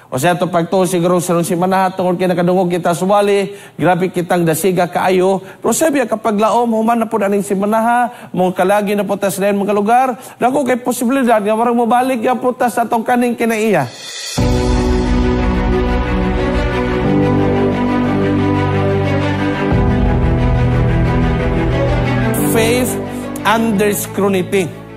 O sa ito pagtuo siguro sa si manahat tungkol kinakadungog kita suwali, grabe kitang dasiga kaayo. Pero sabi kapag laom, human na po aning si manaha, mong kalagi na po tas na mga lugar, dako kay posibilidad nga marang mobalik ya po tas atong kaning kinaiya. Faith under scrutiny.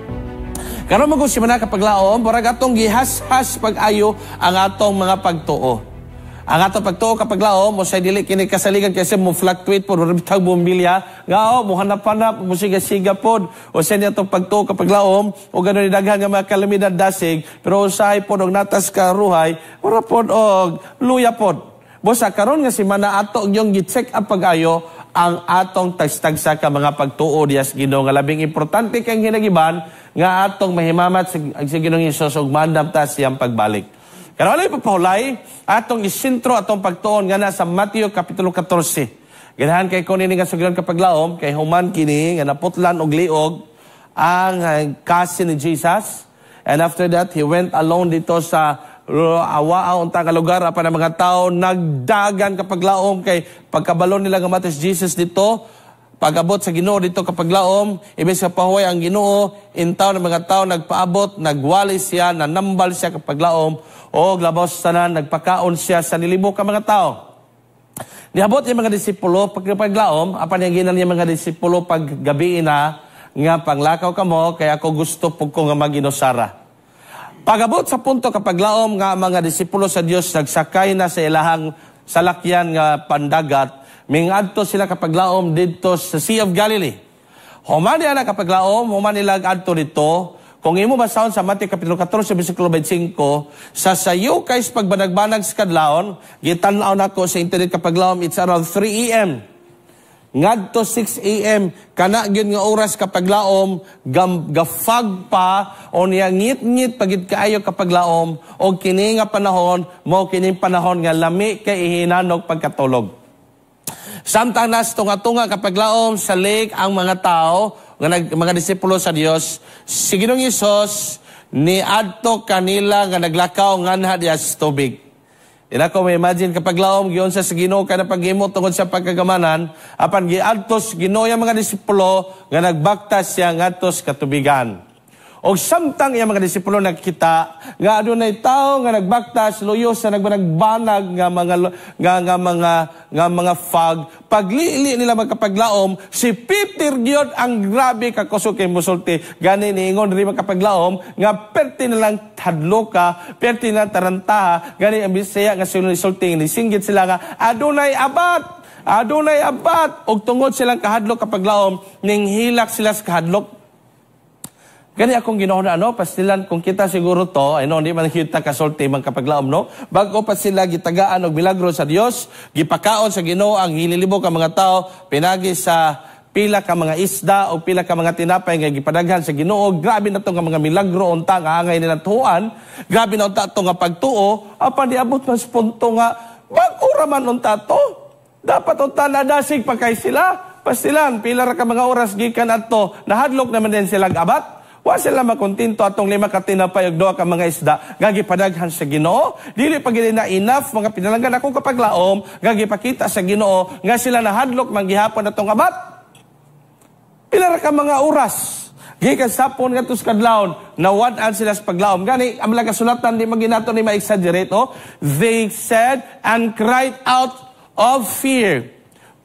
Karon mo si mana kapaglaom, barag atong gihas-has pag-ayo ang atong mga pagtuo. Ang atong pagtuo kapaglaom, mo say dili kini kasaligan kasi mo fluctuate pod bitag bumbilya, nga mo hanap-hanap mo siga-siga pod. O sa atong pagtuo kapaglaom, o ganon daghan nga mga kalamidad dasig, pero usahay pod og natas ka ruhay, ora pod og luya pod. Bosa karon nga si mana ato yung gi-check up pag-ayo ang atong tagstagsa ka mga pagtuo dias Ginoo nga labing importante kang hinagiban nga atong mahimamat sa Ginoong Hesus ug maandam ta siyang pagbalik. Karon walay papahulay atong isentro atong pagtuon nga nasa Mateo kapitulo 14. Ganahan kay kunin nga sugilan kapaglaom kay human kini nga naputlan og liog ang cousin ni Jesus, and after that he went alone dito sa awaa unta ka lugar apan ang mga tao nagdagan kapaglaom kay pagkabalon nila nga matis Jesus dito. Pag-abot sa Ginoo dito kapaglaom, ibig sa pahuway ang Ginoo, intaw ng mga tao nagpaabot, nagwali siya, nanambal siya kapaglaom, o labaw sa tanan, nagpakaon siya sa nilibo ka mga tao. Niabot yung mga disipulo, paglaom, apan yung ginan yung mga disipulo paggabi na, nga panglakaw ka mo, kaya ako gusto po ko nga mag-inusara. Pag-abot sa punto kapaglaom nga mga disipulo sa Dios nagsakay na sa ilahang salakyan nga pandagat, mingadto sila kapaglaom dito sa Sea of Galilee. Human na kapaglaom, human nila adto dito. Kung imo basahon sa Mateo kapitulo 14 bersikulo 25, sa sayo kays pagbanag-banag sa kadlawon, gitan-aw nako sa internet kapaglaom, it's around 3 a.m. Ngadto 6 a.m. kana gyud nga oras kapaglaom, gafag pa o niya ngit-ngit pagid kaayo kapaglaom, o kini nga panahon mo kining panahon nga lami kay ihinanog pagkatulog. Samtang nas tunga-tunga kapaglaom sa lake ang mga tao, mga disipulo sa Dios, si Ginoong Hesus ni adto kanila nga naglakaw nganha diha sa tubig. Ina ko may imagine kapaglaom giyon sa Ginoo kana paghimo tungod sa pagkagamanan, apan giadto sa Ginoo yang mga disipulo nga nagbaktas siya ngadto sa katubigan. O samtang yung mga disipulo nakita nga adunay tao nga nagbaktas luyos sa nagbanag nga mga fog, paglili nila magkapaglaom, si Peter gyud ang grabe ka kusog kay musulti gani niingon ri magkapaglaom nga perti nilang hadloka, perti nilang tarantaha gani ang Bisaya nga sulti ni singgit sila nga adunay abat og tungod silang kahadlok kapaglaom ning hilak sila sa kahadlok. Gani akong ginoon na pastilan kung kita siguro to, hindi man kita kasulti man kapaglaom no. Bago pa sila gitagaan og milagro sa Dios, gipakaon sa Ginoo ang hililibo ka mga tao, pinagi sa pila ka mga isda o pila ka mga tinapay nga gipadaghan sa Ginoo. Grabe na to nga mga milagro unta nga angay nila tuan. Grabe na unta to nga pagtuo, apan diabot man sa punto nga bag-ura man unta to. Dapat unta nadasig pa kay sila. Pastilan pila ra ka mga oras gikan adto, nahadlok naman din sila abat. Wa sila makontinto atong 5 ka tinapay ug 2 ka mga isda gagipadaghan sa Ginoo. Dili pa gid na enough mga pinalanggan akong kapaglaom gagipakita sa Ginoo nga sila nahadlok manggihapon atong abat. Pila ra ka mga oras gikan sapon ngadto sa kadlawon nawad-an sila sa paglaom. Gani ang mga kasulatan di maginato ni ma-exaggerate They said and cried out of fear.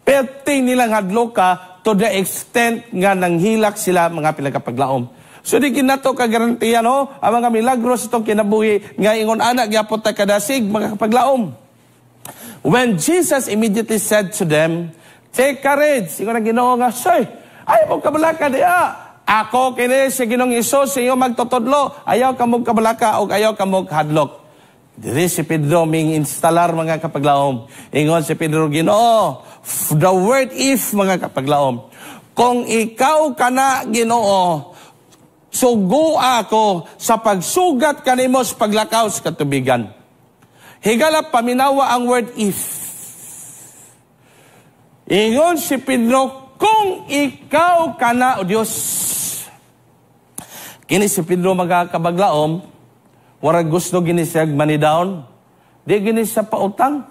Perti nilang hadloka to the extent nga nanghilak sila mga pila ka paglaom. So di kinato kagarantiya ang mga milagros itong kinabuhi nga ingon anak gyapon ta kadasig mga kapaglaom. When Jesus immediately said to them, "Take courage," ingon ang Ginoo nga, "Say, ayaw mo kabalaka diha. Ako kini si Ginoong Hesus sa iyo magtutudlo. Ayaw ka mo kabalaka o ayaw ka mo hadlok." Diri si Pedro ming instalar mga kapaglaom. Ingon si Pedro, Ginoo, the word if mga kapaglaom. Kung ikaw kana Ginoo, sugo ako sa pagsugat kanimo sa paglakaw sa katubigan. Higala paminawa ang word if. Ingon si Pedro, kung ikaw kana o Dios. Kini si Pedro magkakabaglaom, warag gusto ginisag mani down, Di gini sa pautang.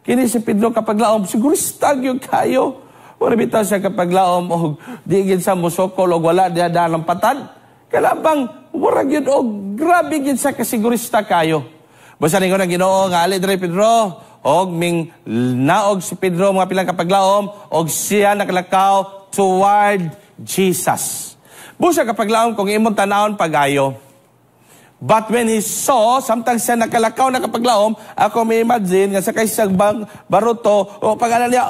Kini si Pedro kapag laom, sigurista yung kayo. Wala bitaw siya kapag laom, o di gini sa musokol, o wala diya dalang patad. Kalabang, wala yun, o grabe gini sa kasigurista kayo. Basta rin ko na Ginoo, nga ali dre Pedro, og ming naog si Pedro mga pilang kapaglaom og siya nakalakaw toward Jesus. Busa kapaglaom kung imong tanawon pagayo. But when he saw, samtang siya nakalakaw na kapaglaom, ako may imagine nga sa kaysang baruto, o pag-anan niya,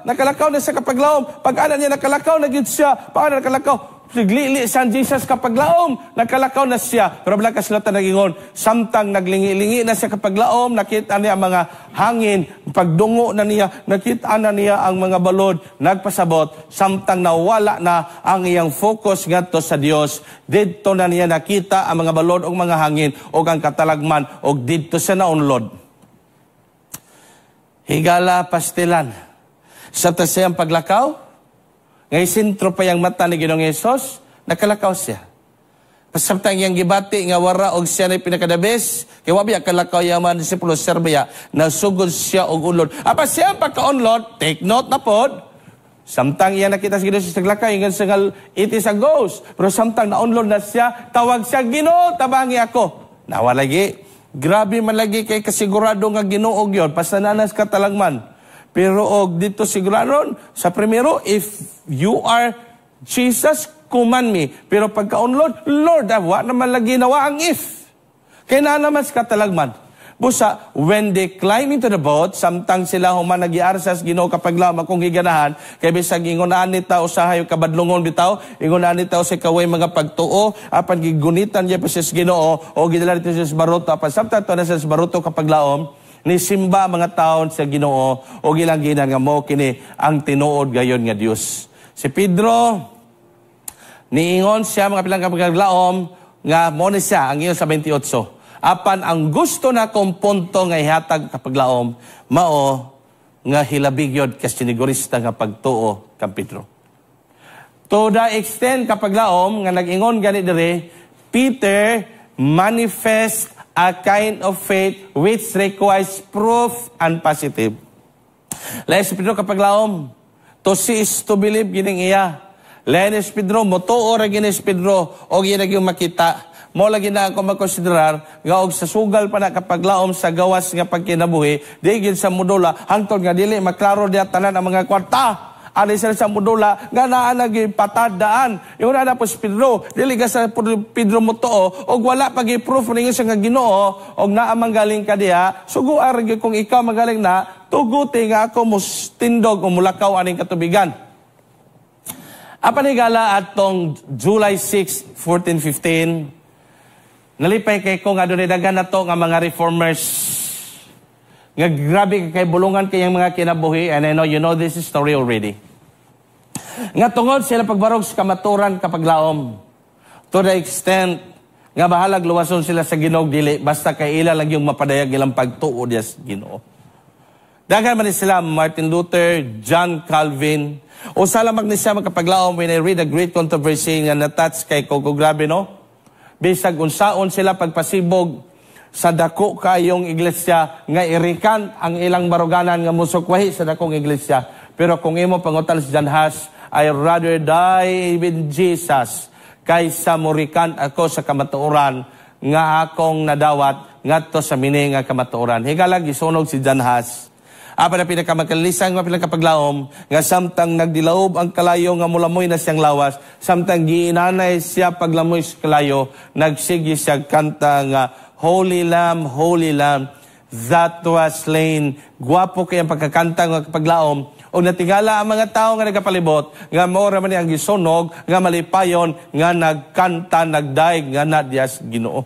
nakalakaw na siya kapaglaom, pag-anan niya nakalakaw na gid siya, pag-anan nakalakaw, siglili siya Jesus kapaglaom, nakalakaw na siya. Pero bilang kasulatan nagingon, samtang naglingi-lingi na siya kapaglaom, nakita niya ang mga hangin, pagdungo na niya, nakita na niya ang mga balod, nagpasabot, samtang nawala na ang iyang focus ngadto sa Dios, didto na niya nakita ang mga balod o mga hangin o ang katalagman o didto siya naunlod. Higala pastilan. Sa tasayang paglakaw, ngay sentro pa yung mata ni Ginoong Hesus, nakalakaw siya. Pasamtang yung gibati nga wara og siya na pinakadabes, kaya wabi kalakaw yaman si Pulo Serbia, nasugod siya og ulod. Apa siya pagka-unlod, take note na pod, samtang iya nakita si Ginoong Hesus naglakaw, yung sangal it is a ghost. Pero samtang naunlod na siya, tawag siya, Ginoo, tabangi ako. Nawalagi, grabe man lagi kay kasigurado nga Ginoo yun, pasananas katalagman. Pero og dito siguraron, sa primero, if you are Jesus, command me. Pero pagka-unlod, Lord, wa naman lagi nawa ang if. Kaya na naman sa katalagman. Busa, when they climb into the boat, samtang sila human nag-iarsas, Ginoo kapag lamang kung higanahan, kaya bisag ingunaan ni tao sa hayo kabadlungon bitaw, ingunaan ni tao sa kaway mga pagtuo, apan gigunitan niya pa siya sa Ginoo, o gidala nito siya sa baruto, apan samtang to na siya sa baruto kapag laom, ni simba mga taon sa Ginoo o gilangginan nga mo kini ang tinuod gayon nga Dios. Si Pedro niingon siya mga pilang kapaglaom nga mo ni siya ang iyon sa 28. Apan ang gusto na kong punto nga ihatag kapaglaom mao nga hilabigyod kasi sinigurista nga pagtuo kang Pedro. To the extent kapaglaom nga nag-ingon gani dire, Peter manifest a kind of faith which requires proof and positive. Lain si Pedro kapag laom, to see is to believe, gining iya. Lain si Pedro, motuo ra gini si Pedro, o ginag yung makita. Mo lagi na ako magkonsiderar, nga og sa sugal pa na kapag laom sa gawas nga pagkinabuhi, digil sa modula, hangtod nga dili, maklaro diya tanan ang mga kwarta. Ano sa modula, nga naanag patadaan. Yung na po si Pedro, dili ka sa Pedro mo to, o wala pag-i-proof ninyo sa nga Ginoo, o naamang galing ka diya, suguar kung ikaw magaling na, tuguti nga ako mustindog o mulakaw aning katubigan. Apanigala atong July 6, 14-15, nalipay kay ko nga doon dagan na to nga mga reformers, nga grabe kay bulungan kayang mga kinabuhi, and I know you know this story already. Nga tungod sila pagbarog sa kamaturan kapag laom. To the extent nga bahalag luwason sila sa Ginoo dili basta kay ila lang yung mapadayag ilang pagtuo diya sa Ginoo. Dagan man sila Martin Luther, John Calvin, o salamat ni siya magkapaglaom when I read a great controversy nga na-touch kay Coco, grabe no? Bisag unsaon sila pagpasibog sa dako kayong iglesia nga irikan ang ilang baruganan nga musukwahi sa dakong iglesia. Pero kung imo pangutal si John Huss, I rather die with Jesus kaysa murikan ako sa kamatuoran nga akong nadawat ngadto sa mini nga kamatuoran. Higala gisunog si John Huss. Apa na pinakamakalisang nga pinakapaglaom nga samtang nagdilaob ang kalayo nga mulamoy na siyang lawas, samtang giinanay siya paglamoy sa kalayo, nagsigi siya kanta nga Holy Lamb, that was slain. Guwapo kay ang pagkakanta nga paglaom. O natingala ang mga tao nga nagapalibot, nga maura man ang gisunog, nga malipayon, nga nagkanta, nagdaig, nga nadyas Ginoo.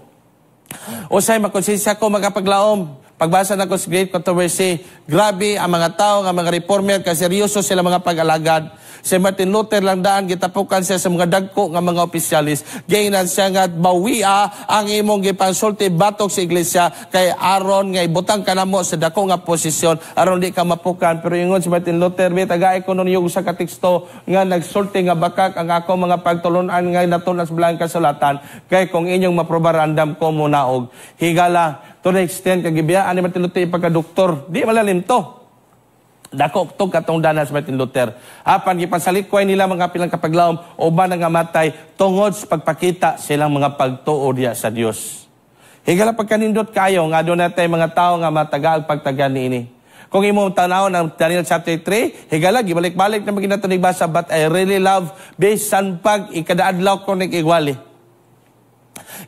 O sa'y makonsensya ko magapaglaom. Pagbasa na ko sa Great Controversy, grabe ang mga tao, nga mga reformer, kaseryoso sila mga pag-alagad. Si Martin Luther lang daan, gitapukan siya sa mga dagko nga mga opisyalis. Gainan siya nga bawia ang imong gipansulti batok sa iglesia kay aron nga ibutang ka na mo sa dako nga posisyon aron di ka mapukan. Pero ingon si Martin Luther, tagay ko nun yung sa kateksto nga nagsulti nga bakak ang ako mga pagtulunan nga natunas bilang kasulatan kay kung inyong maprobar andam ko munaog. Higala, to the extent kagibiyaan ni Martin Luther pagka-doktor. Di malalim to. Dako tog katong danas Martin Luther. Apan gipasalikoy nila mga pilang kapaglawom uban nga matay tungod sa pagpakita silang mga pagtuo diya sa Dios. Higala pagkanindot kayo nga doon natay mga tao nga matagal pagtagan niini. Kung imo tanaw ng Daniel chapter 3, higala gibalik-balik na maginato basa, but I really love bisan pag ikadaadlaw ko nag-igwali.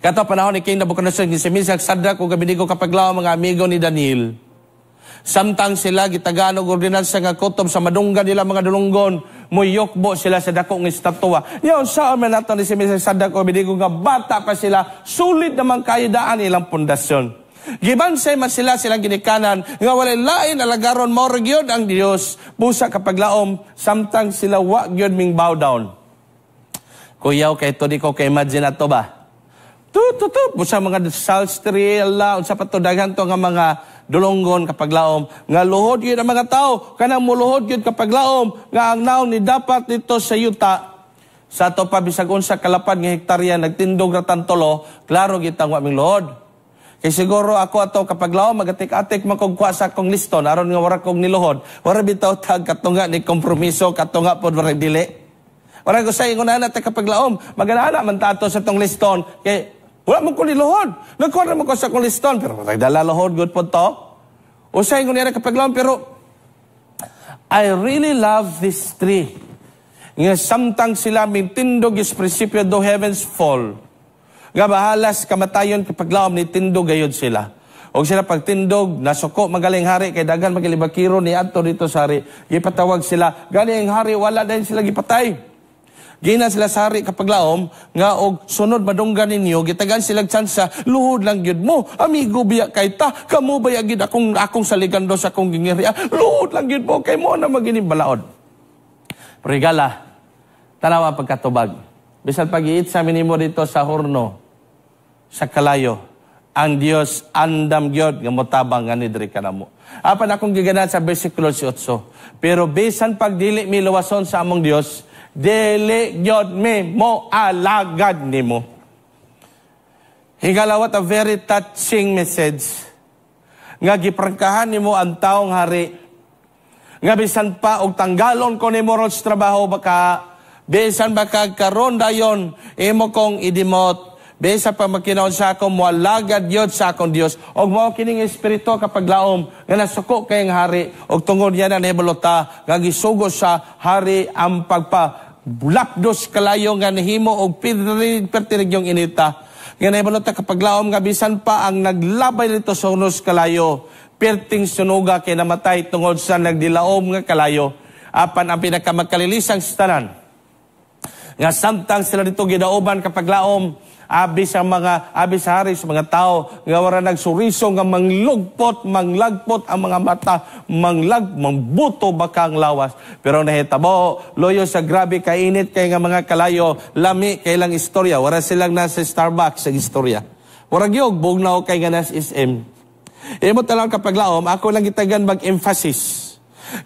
Kato panahon ni King Nabucodonosor gisimisag Sadrak ug Abednego kapaglawom mga amigo ni Daniel. Samtang sila gitaganog ordinansa nga kutob sa madunggan nila mga dulunggon, muyokbo sila sa dakong estatwa. Yaon saan man nato ni simisag Sadrak ug Abednego nga bata pa sila, sulit naman kayadaan ilang pundasyon. Gibansay man silang ginikanan nga walay lain alagaron mao gyud ang Dios busa kapaglaom samtang sila wa gyud ming bow down. Kuyaw kay to di ko kay imagine ato ba. Busa mga salstri unsa pa to daghan to nga mga dulonggon kapaglaom nga luhod gyud ang mga tao kanang muluhod gyud kapaglaom nga ang naon ni dapat dito sa yuta sa to pa bisag unsa kalapad nga hektarya nagtindog ra tantolo klaro gitang wa ming luhod. Kay siguro ako ato kapag lao magatik-atik makugkuha sa akong liston aron nga wara kong niluhod. Wara bitaw tag katunga ni kompromiso katunga pod wara dili. Wara ko sa ingon ana ta kapag laom maganaana man tato sa tong liston kay wala man ko niluhod. Nagkuha man ko sa akong liston pero dala luhod good pod to. O sa ingon niya kapag laom pero I really love this tree. Nga samtang sila mintindog is prinsipyo do heavens fall. Nga bahalas kamatayon kapaglaom ni tindog gayod sila. O sila pagtindog, nasuko magaling hari, kay dagan magilibakiro ni adto dito sa hari. Gipatawag sila, galing hari, wala din sila gipatay. Gina sila sa hari kapaglaom, nga og sunod madunggan ninyo, gitagan sila tsansa, luhod lang gyud mo, amigo biya kay ta, kamo ba yagid akong saligando sa akong gingiriya, luhod lang gyud mo, kay mo na magining balaod. Regala, tanawa pagkatubag. Bisan pag-iit sa minimo dito sa horno, sa kalayo, ang Dios andam gyud nga motabang nga nidri kanamo. Apan akong giganan sa bersikulo 18. Pero bisan pag dili mi luwason sa among Dios, dili gyud mi mo alagad nimo. Higala, what a very touching message. Nga giprangkahan nimo ang taong hari. Nga bisan pa og tanggalon ko nimo ron sa trabaho baka bisan baka karon dayon imo kong idimot. Besa pa makinaon sa akong mualagad yun sa akong Dios. Og mao kining espiritu kapag laom nga nasuko kay ang hari og tungod niya na nahibalota nga gisugo sa hari ang pagpabulapdos kalayo nga nahimo og pertinigyong inita. Nga nahibalota kapag laom nga bisan pa ang naglabay nito sa unos kalayo perting sunuga kay namatay tungod sa nagdilaom nga kalayo. Apan ang pinakamagkalilisang tanan nga samtang sila dito gidauban kapag laom abis sa hari sa mga tao nga wala nagsuriso nga manglugpot, manglagpot ang mga mata, mangbuto bakang lawas. Pero nahitabo, loyo sa grabe kainit kay nga mga kalayo, lami kay lang istorya. Wala silang nasa Starbucks sa istorya. Wala gyud bugnaw kay nga nas SM. Imo talang kapag laom, ako lang gitagan mag-emphasis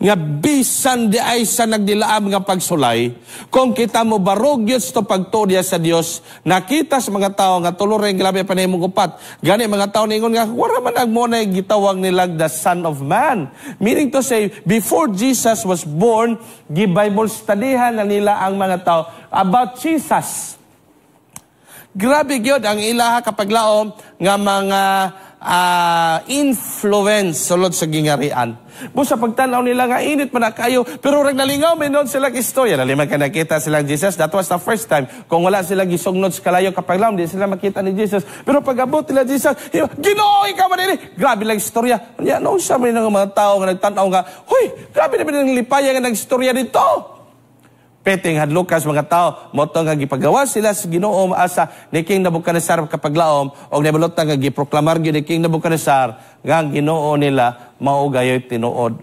nga bisan di ay sa nagdilaam nga pagsulay, kung kita mo barog yun sa pagtuya sa Dios, nakita sa mga tao nga tuloy rin grabe pa na imong upat. Gani mga tao ningon nga, wala man agmuna gitawag nilag the Son of Man. Meaning to say, before Jesus was born, Bible studyhan na nila ang mga tao about Jesus. Grabe gyud ang ilaha kapag laom nga mga influence sulod sa gingarian. Busa pagtanaw nila nga init pa na kayo, pero rag nalingaw menon sila istorya. Nalimang ka nakita silang Jesus, that was the first time. Kung wala sila gisugnod sa kalayo kapag lang, di sila makita ni Jesus. Pero pag abot nila Jesus, Ginoo, ikaw man ini. Grabe lang istorya. Yan, no, siya may mga tao nga nagtanaw nga, huy, grabe na ng lipaya nga nag-istorya dito. Peting hadlukas mga tao, moto nga gipagawa sila sa Ginoo asa ni King Nabucodonosor kapag laom, o nabalota nga giproklamar gyud ni King Nabucodonosor nga ang Ginoo nila mao gayoy tinuod.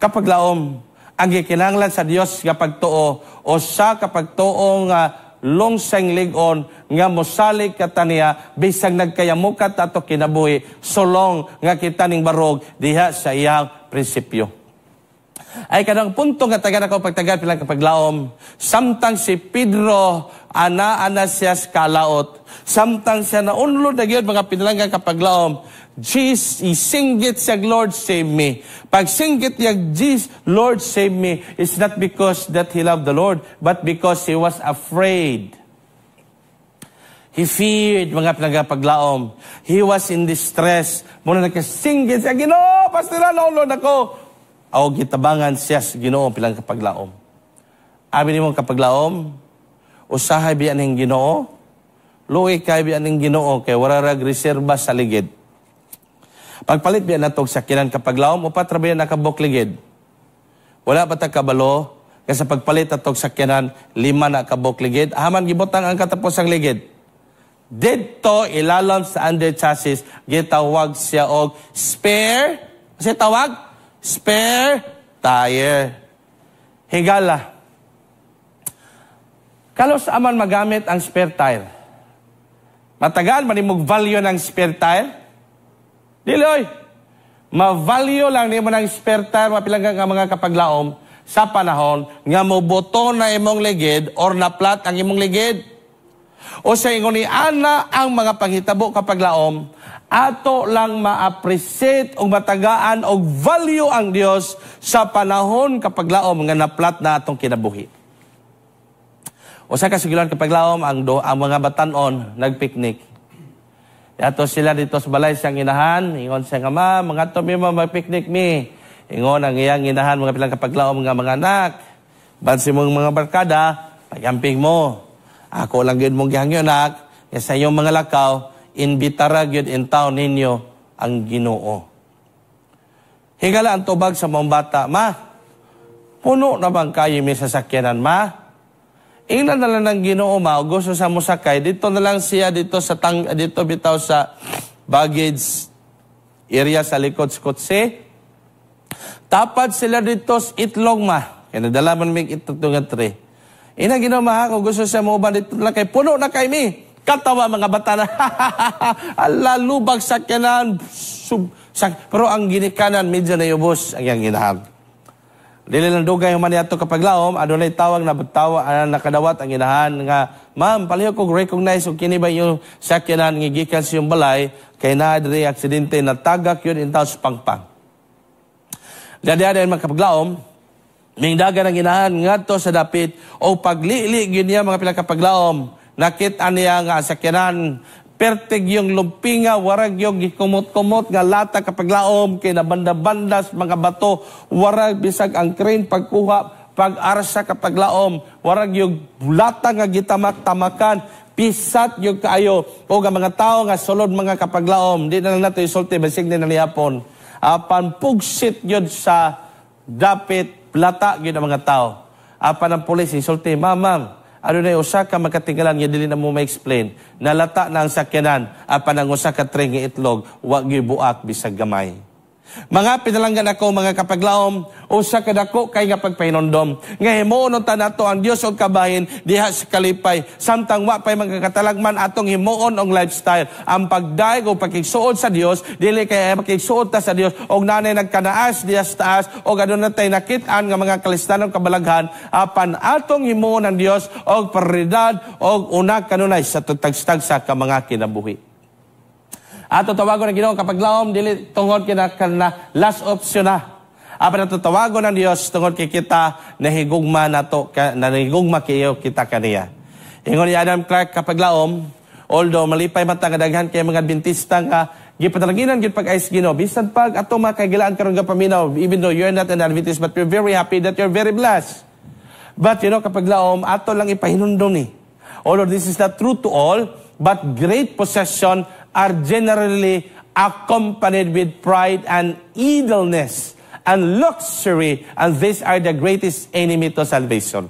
Kapag laom, ang gikinahanglan sa Dios nga pagtuo o sa kapag tuo nga longsang ligon nga mosalig kataniya bisag nagkayamukat ato kinabuhi sulong nga kita ning barog diha sa iyang prinsipyo. Ay kanang punto nga tagan ako pagtagan pilang kapaglaom, samtang si Pedro ana siya kalaot, Samtang siya naunlod na gyud mga pinalanggang kapaglaom, isinggit siya, Lord, save me. Pag singgit niya, Jesus, Lord, save me, it's not because that he loved the Lord, but because he was afraid. He feared mga pinagapaglaom. He was in distress. Muna nagkasinggit siya, Ginoo, pastira, naunlod ako. O gitabangan siya sa Ginoo pilang kapaglaom. Abi ni mong kapaglaom, usahay biyan ng Ginoo, luwi kay biyan ng Ginoo, kay wararag reserba sa ligid. Pagpalit biyan natog sakyanan kapaglaom, upat rabayan nakabok ligid. Wala pa kabalo, kasi pagpalit natog sakyanan, 5 nakabok ligid, haman gibutang ang katapos ang ligid. Dito, ilalam sa under chassis, gitawag siya og spare, kasi tawag, spare tire. Higala. Kalos aman magamit ang spare tire. Matagal, manimog value ng spare tire? Diloy. Ma-value lang nimo ng spare tire, mapilanggang ang mga kapaglaom sa panahon nga moboto na imong ligid or na-flat ang imong ligid. O sa ingon ni ana ang mga panghitabo kapaglaom, ato lang ma-appreciate o matagaan o value ang Dios sa panahon kapaglaom nga na-flat na atong kinabuhi. O sa kasigulan kapaglaom, ang mga batanon nagpiknik. Yato sila dito sa balay siyang inahan, ingon siya nga, ma, mga to mi magpiknik mi. Ingon ang iyang inahan, mga pilang kapaglaom nga mga anak. Bansi mong mga barkada, pagamping mo. Ako lang yun mong gihangyo anak, sa iyong mga lakaw, inbitara yun in town ninyo ang Ginoo. Higala ang tubag sa mga bata, ma, puno na bang kayo may sasakyanan, ma? Ingnan na lang ng Ginoo, ma, o gusto sa musakay, dito na lang siya, dito bitaw sa baggage area sa likod sa kotse. Tapad sila dito sa itlog, ma. Kaya nadala man may itlog nga 3. Ina Ginoo, ma, kung gusto siya mo ba dito na lang kay puno na kay mi. Katawa mga bata na, ala, lubag sakyanan. Pero ang ginikanan, medyo na yubos ang iyang ginahan. Dili lang dugay human yato kapaglaom, adunay tawag na nakadawat ang inahan nga, ma'am, paliho ko recognize og kini ba yung sakyanan nga gikan sa yung balay kay naa diri aksidente na tagak yun in taos pangpang. Dadi-dadi mga kapaglaom, ming dagan ang inahan ngadto sa dapit o paglili gyud niya mga pinakapaglaom, nakita niya nga sakyanan pertig yung lumpinga, warag yung gikumot-kumot nga lata kapaglaom, kay nabanda-bandas mga bato, warag bisag ang crane pagkuha, pag-arsa kapaglaom, warag yung lata nga gitamak-tamakan, pisat yung kaayo, o nga mga tao nga sulod mga kapaglaom, di na lang nato isulti, basig na nalihapon, apan pugsit yun sa dapit, lata yun ang mga tao, apan ang pulis isulti, ma'am, ano na yung usa ka magkatinggalan, nga dili na mo ma-explain. Nalata na ang sakyanan, apan ang usa ka tring nga itlog, wag yung buak bisag gamay. Mga pinalanggan ako, mga kapaglaom, usa ka dako kay nga pagpahinondom. Nga himuon ta nato ang Dios og kabahin diha sa kalipay. Samtang wa pay magkatalagman atong himuon og lifestyle. Ang pagdaig o pagkigsuod sa Dios, dili kay pagkigsuod ta sa Dios og nanay nagkanaas diha sa taas og aduna tay nakit-an nga mga kalistanon kabalaghan apan atong himuon ang Dios og prioridad og una kanunay sa tutagstag sa mga kinabuhi. Ato tawagon ng Ginoo kapaglaom, dili tungod kina last option na. Apan ato tawagon ng Dios tungod kay kita nahigugma nato, nahigugma kayo kita kaniya. Ingon ni Adam Clark kapaglaom, although malipay man ta nga daghan kay mga Adventista nga gipatalanginan gid pag-ais Ginoo, bisan pag ato makagilaan karon nga paminaw, even though you're not an Adventist, but you're very happy that you're very blessed. But kapaglaom, ato lang ipahinundon ni. Although this is not true to all, but great possession are generally accompanied with pride and idleness and luxury, and these are the greatest enemy to salvation.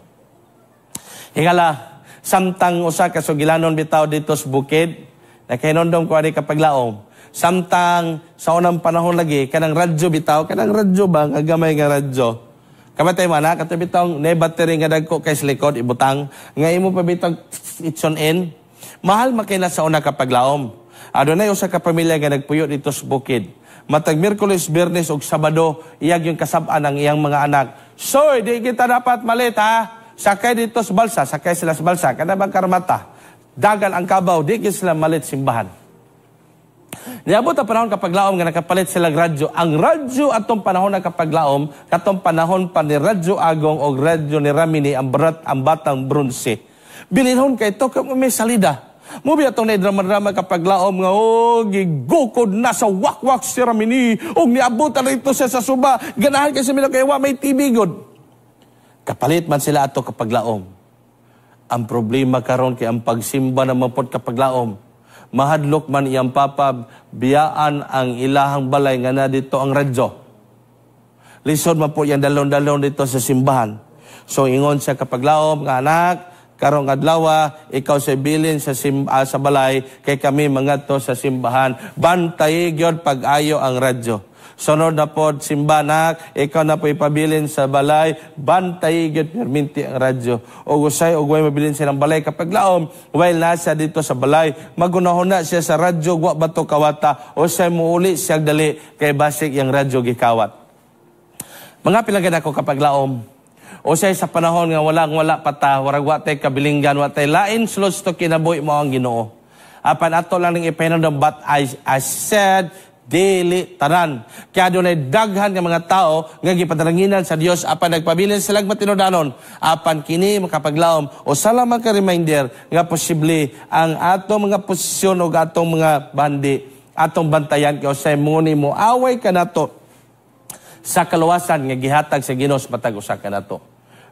Higala, samtang usa ka sugilanon bitaw dito sa bukid, nakahinondom ko ani kapaglaom. Samtang sa unang panahon lagi, kanang radyo bitaw, kanang radyo ba, nga gamay nga radyo. Kamatay mo na, kato bitong na battery nga dagko kay sa likod, ibutang, nga imo pa bitong itson in, mahal makina sa una kapaglaom. Adunay usa ka pamilya nga nagpuyo dito sa bukid. Matag Miyerkules, Biyernes ug Sabado, iyag yung kasab-an ang iyang mga anak. Soy, di kita dapat malit ha. Sakay dito sa balsa, sakay sila sa balsa, kada bang karmata. dagan ang kabaw, di sila malit simbahan. Niabot ang panahon kapaglaom nga nakapalit sila radyo. Ang radyo atong panahon na kapaglaom, katong panahon pa ni Radyo Agong o radyo ni Ramini, ang batang bronze. Bilinhon kay to, may salida. Mubi atong na drama-drama kapaglaom nga, gigukod na sa wakwak si Ramini, o niabot na ito siya sa suba, ganahan kasi mila kayo, may tibigod. Kapalit man sila ato kapaglaom. Ang problema karon kay ang pagsimba na mapod kapaglaom, mahadlok man iyang papa, biyaan ang ilahang balay nga na dito ang radyo. Lisod man po yung dalon-dalon dito sa simbahan. So ingon siya kapaglaom, nga anak, karong adlaw, ikaw sa bilin sa balay, kay kami mga to sa simbahan. Bantay gyud pag-ayo ang radyo. Sunod na po, simbanak, ikaw na po ipabilin sa balay, bantay gyud perminti ang radyo. O gusay, o guway mabilin silang balay. Kapag laom, while nasa dito sa balay, magunahon na siya sa radyo, guwa bato kawata, o siya muuli siya dali, kay basik yung radyo gikawat. Mga pilagan ako kapag laom, o siya sa panahon nga wala pata, warag watay kabilinggan, watay lain slots to kinabuhi mo ang Ginoo. Apan ato lang ng ipahinandam, but I said, dili tanan. Kaya doon ay daghan ng mga tao nga gipadalanginan sa Dios apan nagpabilin silang matinudanon apan kini makapaglaom o salamat ka reminder nga posible ang atong mga posisyon o atong mga bandi atong bantayan kay usay muni mo away ka nato sa kaluwasan nga gihatag sa Ginoo matag usa ka nato.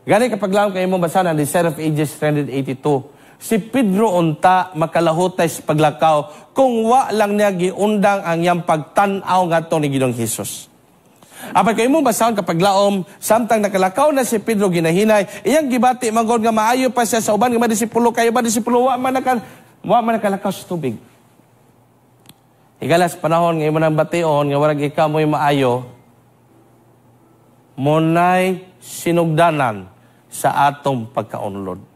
Gani kapaglaom kay mo basahan ang Desire of Ages 382. Si Pedro unta makalahutay sa paglakaw kung wa lang niya giundang ang iyang pagtan-aw ngadto ni Ginoong Hesus. Apan kay mo basahon kapag laom samtang nakalakaw na si Pedro ginahinay, iyang gibati mangod nga maayo pa siya sa uban nga mga disipulo kay ba disipulo wa man nakalakaw sa tubig. Igalas panahon nga imo nang bation nga warag ikaw mo'y maayo, munay sinugdanan sa atong pagkaunlod.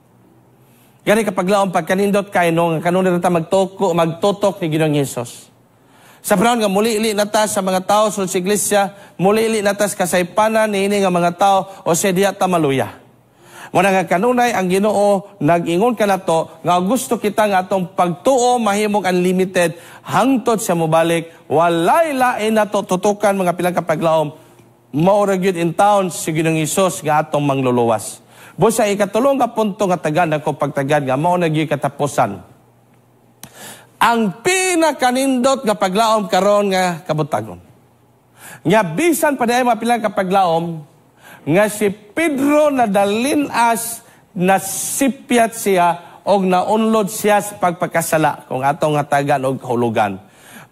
Gani kapag laong pagkanindot kayo nung kanunod na magtutok ni Ginoong Hesus. Sa panahon nga muli-ili natas sa mga tao sa iglesia, muli-ili natas kasaypanan ni ini nga mga tao o siya diya tamaluya. Muna nga kanunay ang Ginoo nag-ingon ka na to, nga gusto kita nga atong pagtuo mahimong unlimited hangtod sa mubalik, walay lain na to tutukan mga pilang kapag laom, mauragyod in town si Ginoong Hesus nga atong mangluluwas. Busa ikatulong nga punto nga tagad ako pagtagad nga mao nagyoy katapusan. Ang pinakanindot nga paglaom karon nga kabutagon. Nga bisan pa diay mapilang kapaglaom nga si Pedro nadalinas na sipyat siya og naunlod siya sa pagpakasala kung atong nga tagan og kahulugan.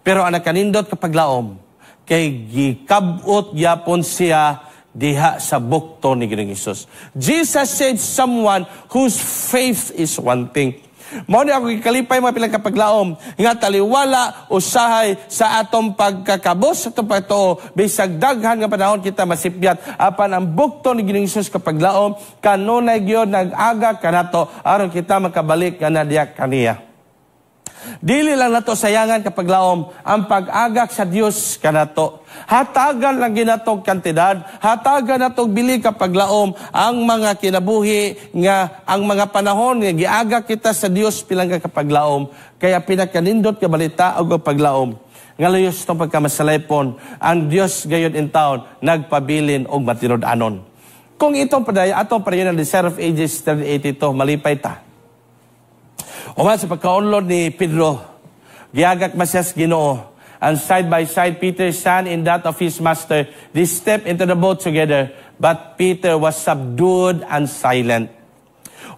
Pero ang nakanindot kapaglaom kay gikabot gyapon siya diha sa bukto ni Ginoong Hesus. Jesus said someone whose faith is wanting. Mao ni ako gikalipay mga pilang kapaglaom nga taliwala usahay sa atong pagkakabos sa atong pagtuo bisag daghan nga panahon kita masipyat apan ang bukto ni Ginoong Hesus kapaglaom kanunay gyud nag-aga kanato aron kita makabalik nga diha kaniya. Dili lang nato sayangan kapag laom ang pag-agak sa Dios kanato. Hatagan lang ginatog kantidad, hatagan natog bili kapag laom ang mga kinabuhi nga ang mga panahon nga giagak kita sa Dios pilang kapag laom. Kaya pinakanindot ka balita og paglaom. Nga luyos tong pagkamasalaypon, ang Dios gayud in town nagpabilin og matinud-anon. Kung itong padaya atong padayon ng Desire of Ages 382 malipay ta. Uman sa pagkaunlod ni Pedro, giagak masyas Ginoo, and side by side Peter stand in that of his master. They stepped into the boat together, but Peter was subdued and silent.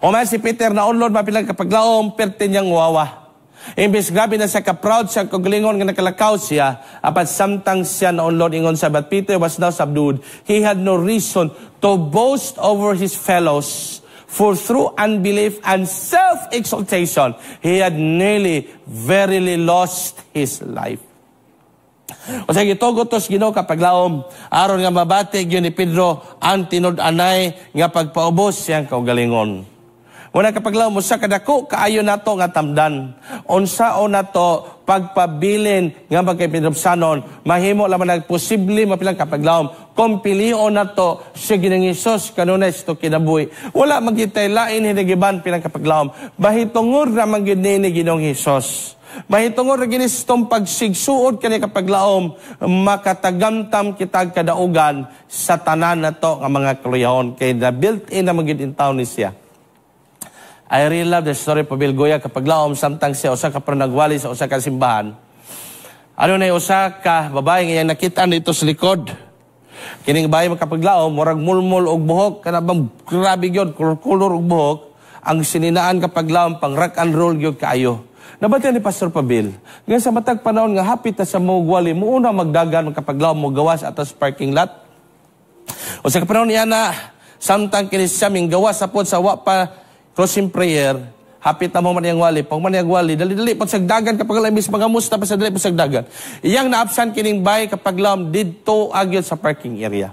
Uman si Peter na unlod mapilang kapaglaom, perti niyang wawa. Imbes grabe na sa ka-proud siya, kagalingon nga nakalakaw siya, apat samtang siya na unlod ingon sa, but Peter was now subdued. He had no reason to boast over his fellows, for through unbelief and self-exaltation, he had nearly, verily lost his life. O sa gitugotos Ginoo kapaglaom, aron nga mabati gyud ni Pedro ang tinud-anay nga pagpaubos siyang kaugalingon. Wala kapaglaom mo sa kadako, kaayo nato nga tamdan. Unsao nato pagpabilin nga magkapinapsanon, mahimo lamang nagposible mapilang kapaglaom. Kung pilion nato si Ginoong Hesus kanunay sa kinabuhi. Wala magitay lain hinigiban pilang kapaglaom. Bahitungod na manggini ni Ginoong Hesus. Mahitungod na ginistong pagsigsuod kani kapaglaom, makatagamtam kitag kadaugan sa tanan nato nga mga kluyahon. Kay na built-in na magiging taon ni siya. I really love the story of Pabil Goya kapaglaom samtang siya usa ka pranagwali sa usa ka simbahan. Ano na usa ka babae nga nakita dito sa likod. Kining babae makapaglaom, murag mulmul og buhok, kanabang grabe gyud, kulor og buhok, ang sininaan kapaglaom pang rock and roll gyud kaayo. Nabatian ni Pastor Pabil, nga sa matag panahon nga hapit na sa mugwali, muuna magdagan makapaglaom mo gawas atas parking lot. O sa kapanahon niya na, samtang kinisya ming gawas sapod sa wapa closing prayer, hapit na mo man yung wali. Pag man yung wali, dali-dali pag sagdagan kapag lang imbis mga musta pa sa dali pag sagdagan. Iyang naapsan kining bay kapag lang dito agil sa parking area.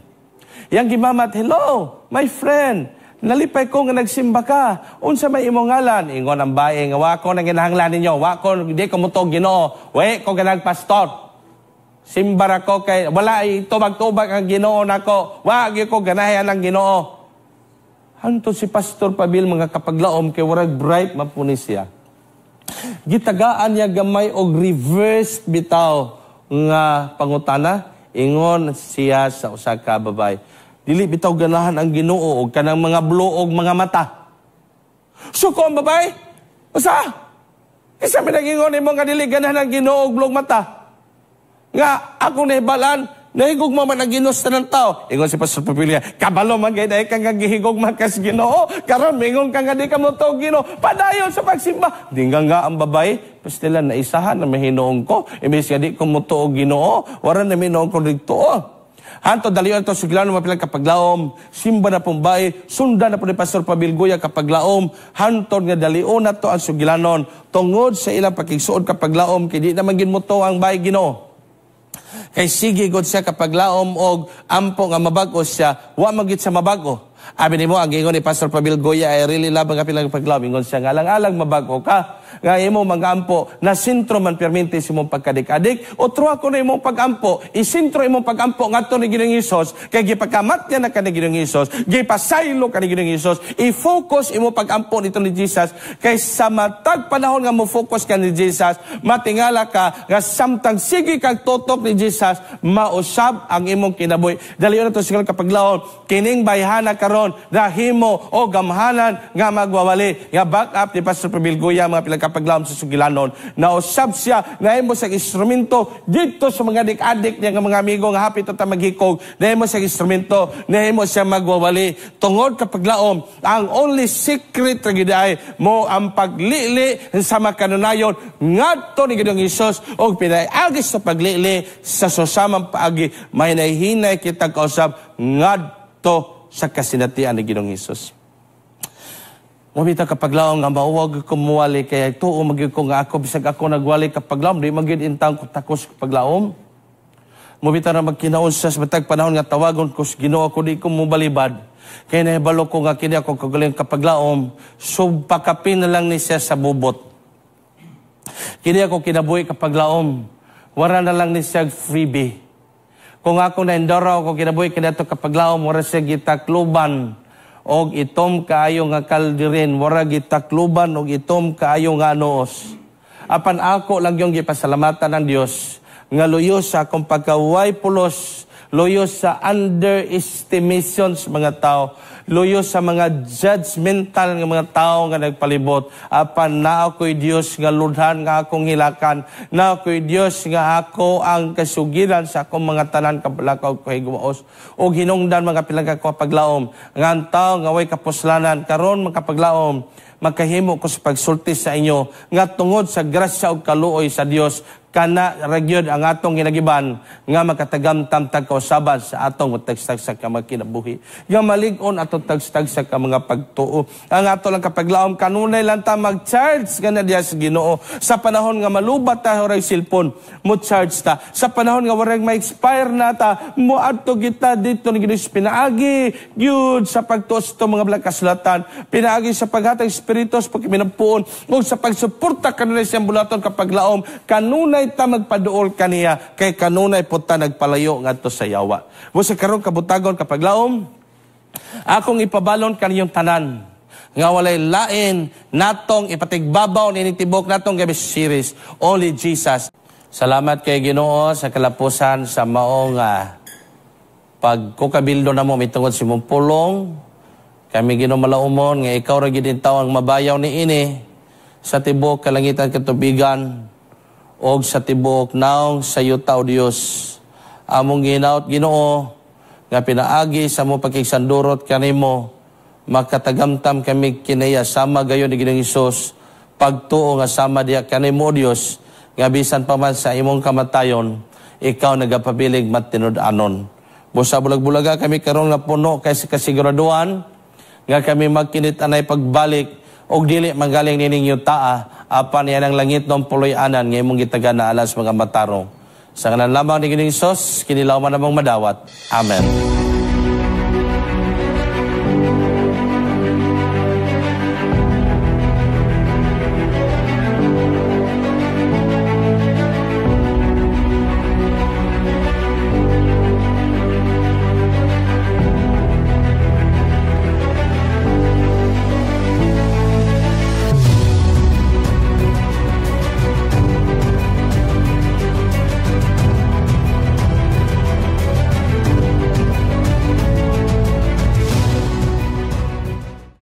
Iyang gimamat, hello, my friend. Nalipay ko nga nagsimba ka. Unsa may imong ngalan? Ingon ang bae nga wako nang ginahanglan ninyo. Wako di ko mutog Ginoo. We ko ganang pastor. Simbar ako kay wala itubag-tubag ang Ginoo nako. Wa gyud ko ganahan ang Ginoo. Hanto si Pastor Pabil mga kapaglaom kay warag bright mapuni siya. Gitagaan niya gamay og reverse bitaw nga pangutana ingon siya sa usa ka babay. Dili bitaw ganahan ang Ginoo og kanang mga bluog mga mata. Suko ang babay? Usa? Isa minagingon nimo nga dili ganahan ang Ginoo og bluog mata. Nga ako nahibalan nahigog mo man ang Ginoo sa ng tao. Ingon si Pastor Papilia, kabalo man gay dahil kang gihigog man kas Ginoo. Karon mingon kang nga di ka mo to Ginoo. Padayon sa pagsimba. Dinggang nga ang babay, pastilan na isahan na mahinoong ko. Imbis nga di ko mo to Ginoo. Waran na minoong ko dito. Hanto dalion to sugilanon mapilang kapaglaom. Simba na pong bae. Sunda na po ni Pastor Pabil Goya kapaglaom. Hanto nga dalion na to ang sugilanon. Tungod sa ilang pakigsuod kapaglaom. Kaya di naman gin mo to ang bae Ginoo. Kay sige god siya kapag laom og ampo nga mabago siya, wa magit sa mabago. Abi nimo ang ingon ni Pastor Pabil Goya ay really love ang kapilang paglaom. Ingon siya nga alang-alang mabago ka. Nga imo magampo na sentro man permente sa imong pagkadik-adik. Otro ako na imong pagampo, isentro imong pagampo ngadto ni Ginoong Hesus kay gipakamat niya na kanhi Ginoong Hesus, gipasaylo kanhi Ginoong Hesus. I-focus imong pagampo nito ni Jesus kay sa matag panahon nga mo focus ka ni Jesus, matingala ka nga samtang sige kag tutok ni Jesus, mausab ang imong kinabuhi. Dalion na to siguro kapaglaon kining bayhana karon dahimo o gamhanan nga magwawali nga back up ni Pastor Pabil Goya mga pinagkapaglaom sa sugilanon na usab siya nahimo sa instrumento dito sa mga dik-adik niya nga mga amigo nga hapit ta maghikog nahimo sa instrumento nahimo siya magwawali tungod kapaglaom ang only secret ra gid ay mo ang paglili sa makanunayon ngadto ni Ginoong Hesus og pinaagis sa paglili sa susamang paagi may nahihinay kita kausab ngadto sa kasinatian ni Ginoong Hesus. Mabita kapaglaom nga mauwag ko muwali kaya ito magyud ko nga ako bisag ako nagwali kapaglaom di magyud intang ko takos kapaglaom. Mabita na magkinaon sa matag panahon nga tawagon ko Ginoo ako di ko mobalibad. Kaya nahibalo ko nga kini ako kagaling kapaglaom subpakapin na lang ni siya sa bubot. Kini ako kinabuhi kapaglaom wala na lang ni siya freebie. Kung ako na endoro ako kinabuhi kinato kapaglaom wala siya gitakluban og itom kaayo nga kaldirin, wara gitakluban og itom kaayo nga noos. Apan ako lang yung gipasalamatan ng Dios nga luyo sa akong pagkaway pulos, luyo sa underestimation sa mga tao, luyo sa mga judgmental nga mga tao nga nagpalibot. Apan na ako'y Dios nga ludhan nga akong hilakan, na ako'y Dios nga ako ang kasugiran sa akong mga tanan kabalakaw ko higumaos. O hinungdan mga pinagkakapaglaom, nga ang tao nga way kapuslanan, karon makapaglaom, magkahimo ko sa pagsulti sa inyo, nga tungod sa grasya o kaluoy sa Dios, kana ragyod ang atong ginagiban nga makatagamtam tag kausaban sa atong tagstag sa kinabuhi. Nga malig-on atong tagstag sa mga pagtuo. Ang ato lang kapaglaom kanunay lang ta mag-charge kana diya sa Ginoo. Sa panahon nga malubat ta oray cellphone, mo charge ta. Sa panahon nga warag ma-expire na ta, mo adto kita dito ni Ginoo pinaagi gyud sa pagtuos to mga kasulatan, pinaagi sa paghatag espiritus pagminapuon ug sa pagsuporta kanunay sa ambulaton kapaglaom kanunay ta magpaduol kaniya kay kanunay po ta nagpalayo ngadto sa yawa. Wa sa karon kabutagon kapaglaom akong ipabalon kaniyong tanan nga walay lain natong ipatigbabaw ni tibok natong gabi series Only Jesus. Salamat kay Ginoo sa kalapusan sa maong pagkukabildo na mo mitungod si mong pulong. Kami Ginoo malaumon nga ikaw ra gid ang mabayaw ni ini sa tibok kalangitan katubigan og sa tibok naong sa yuta o Dios. Among ginaot Ginoo nga pinaagi sa mo pagkigsandurot kanimo makatagamtam kami kinaya sama gayon ni Ginoong Hesus pagtuo nga sama diya kanimo Dios nga bisan pa man sa imong kamatayon ikaw nagapabilig matinud-anon. Busa bulag-bulaga kami karon nga puno kay sa kasiguraduhan nga kami magkinit-anay pagbalik og dili manggaling nining yuta apan yan ang langit ng puloy-anan nga imong gitagan na alas mga matarong. Sa ngalan lamang ni Ginoong Hesus, kinilaw man namang madawat. Amen.